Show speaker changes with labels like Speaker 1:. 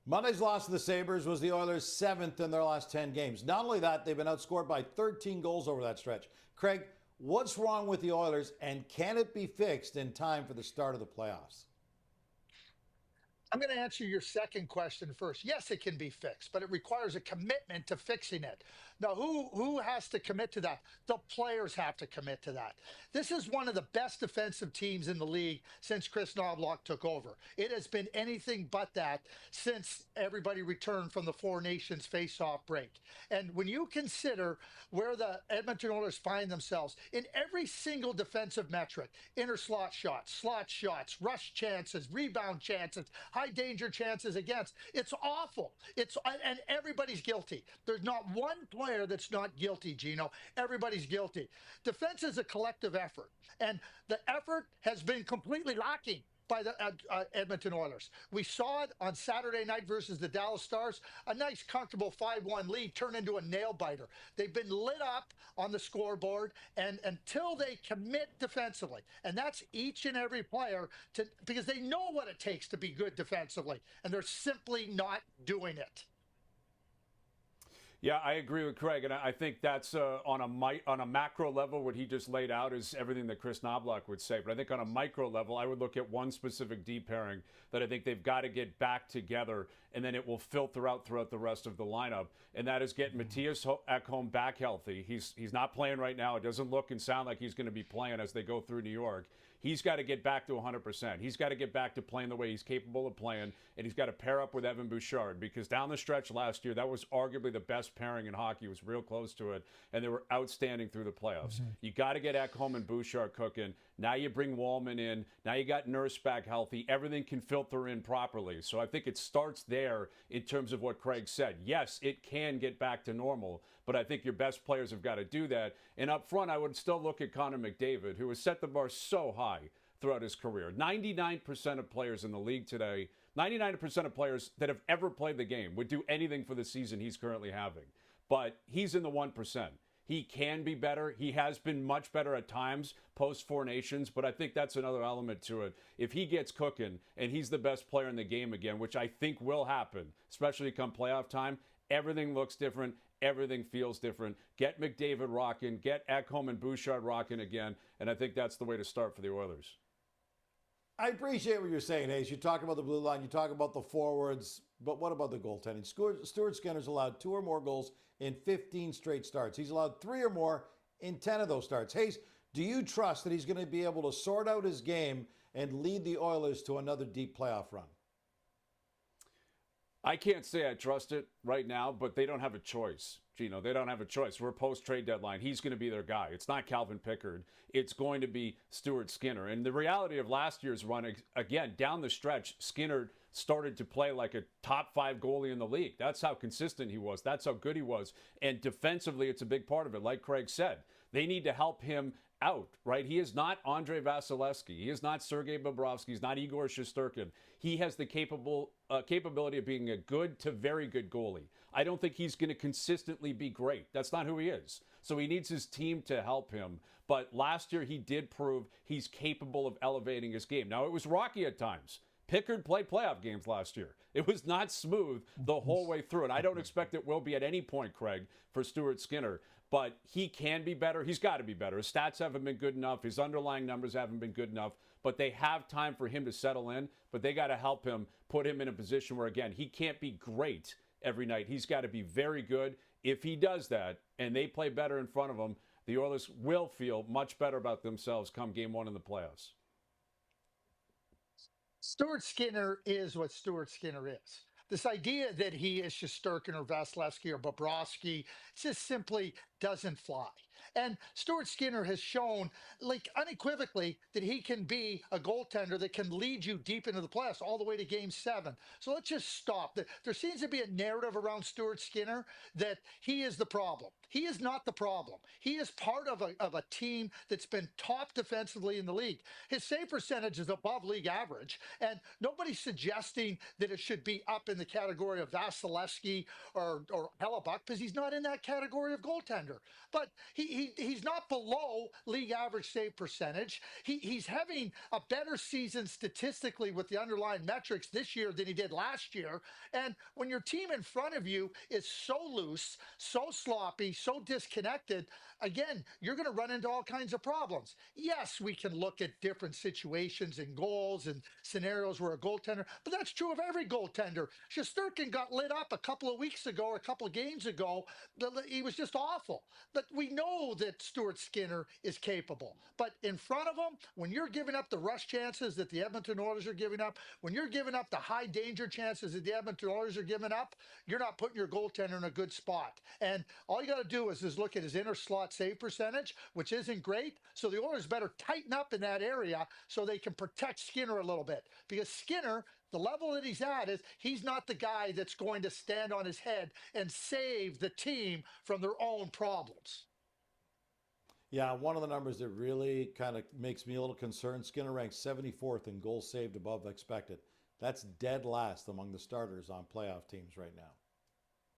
Speaker 1: Monday's loss to the Sabres was the Oilers' 7th in their last 10 games. Not only that, they've been outscored by 13 goals over that stretch. Craig, what's wrong with the Oilers, and can it be fixed in time for the start of the playoffs?
Speaker 2: I'm going to answer your second question first. Yes, it can be fixed, but it requires a commitment to fixing it. Now, who has to commit to that? The players have to commit to that. This is one of the best defensive teams in the league since Chris Knobloch took over. It has been anything but that since everybody returned from the Four Nations face-off break. And when you consider where the Edmonton Oilers find themselves in every single defensive metric, inner slot shots, rush chances, rebound chances, high danger chances against. It's awful. And everybody's guilty. There's not one player that's not guilty, Gino. Everybody's guilty. Defense is a collective effort, and the effort has been completely lacking by the Edmonton Oilers. We saw it on Saturday night versus the Dallas Stars. A nice, comfortable 5-1 lead turned into a nail-biter. They've been lit up on the scoreboard, and until they commit defensively, and that's each and every player, because they know what it takes to be good defensively, and they're simply not doing it.
Speaker 3: Yeah, I agree with Craig, and I think that's on a macro level, what he just laid out is everything that Chris Knobloch would say. But I think on a micro level, I would look at one specific D pairing that I think they've got to get back together, and then it will filter out throughout the rest of the lineup. And that is getting Matthias Ekholm back healthy. He's not playing right now. It doesn't look and sound like he's going to be playing as they go through New York. He's got to get back to 100%. He's got to get back to playing the way he's capable of playing, and he's got to pair up with Evan Bouchard, because down the stretch last year, that was arguably the best pairing in hockey. It was real close to it, and they were outstanding through the playoffs. You got to get Ekholm and Bouchard cooking. Now you bring Wallman in. Now you got Nurse back healthy. Everything can filter in properly. So I think it starts there in terms of what Craig said. Yes, it can get back to normal, but I think your best players have got to do that. And up front, I would still look at Connor McDavid, who has set the bar so high throughout his career. 99% of players in the league today, 99% of players that have ever played the game would do anything for the season he's currently having. But he's in the 1%. He can be better. He has been much better at times post Four Nations, but I think that's another element to it. If he gets cooking and he's the best player in the game again, which I think will happen, especially come playoff time, everything looks different. Everything feels different. Get McDavid rocking. Get Ekholm and Bouchard rocking again. And I think that's the way to start for the Oilers.
Speaker 1: I appreciate what you're saying, Hayes. You talk about the blue line, you talk about the forwards, but what about the goaltending? Stuart Skinner's allowed 2 or more goals in 15 straight starts. He's allowed 3 or more in 10 of those starts. Hayes, do you trust that he's going to be able to sort out his game and lead the Oilers to another deep playoff run?
Speaker 3: I can't say I trust it right now, but they don't have a choice. Gino, they don't have a choice. We're post-trade deadline. He's going to be their guy. It's not Calvin Pickard. It's going to be Stuart Skinner. And the reality of last year's run, again, down the stretch, Skinner started to play like a top 5 goalie in the league. That's how consistent he was. That's how good he was. And defensively, it's a big part of it. Like Craig said, they need to help him out, right? He is not Andre Vasilevsky. He is not Sergei Bobrovsky. He's not Igor Shesterkin. He has the capability of being a good to very good goalie. I don't think he's going to consistently be great. That's not who he is. So he needs his team to help him. But last year, he did prove he's capable of elevating his game. Now, it was rocky at times. Pickard played playoff games last year. It was not smooth the whole way through, and I don't expect it will be at any point, Craig, for Stuart Skinner. But he can be better. He's got to be better. His stats haven't been good enough. His underlying numbers haven't been good enough. But they have time for him to settle in, but they got to help him, put him in a position where, again, he can't be great every night. He's got to be very good. If he does that, and they play better in front of him, the Oilers will feel much better about themselves come game 1 in the playoffs.
Speaker 2: Stuart Skinner is what Stuart Skinner is. This idea that he is Shesterkin or Vasilevsky or Bobrovsky just simply doesn't fly. And Stuart Skinner has shown, like unequivocally, that he can be a goaltender that can lead you deep into the playoffs, all the way to Game 7. So let's just stop. There seems to be a narrative around Stuart Skinner that he is the problem. He is not the problem. He is part of a team that's been top defensively in the league. His save percentage is above league average, and nobody's suggesting that it should be up in the category of Vasilevsky or Hellebuck, because he's not in that category of goaltender. But he's not below league average save percentage. He's having a better season statistically with the underlying metrics this year than he did last year. And when your team in front of you is so loose, so sloppy, so disconnected, again, you're going to run into all kinds of problems. Yes, we can look at different situations and goals and scenarios where a goaltender, but that's true of every goaltender. Shesterkin got lit up a couple of weeks ago, or a couple of games ago. He was just awful. But we know that Stuart Skinner is capable. But in front of him, when you're giving up the rush chances that the Edmonton Oilers are giving up, when you're giving up the high danger chances that the Edmonton Oilers are giving up, you're not putting your goaltender in a good spot. And all you got to do is look at his inner slot save percentage, which isn't great. So the Oilers better tighten up in that area so they can protect Skinner a little bit. Because Skinner, the level that he's at, is he's not the guy that's going to stand on his head and save the team from their own problems.
Speaker 1: Yeah, one of the numbers that really kind of makes me a little concerned, Skinner ranks 74th in goals saved above expected. That's dead last among the starters on playoff teams right now.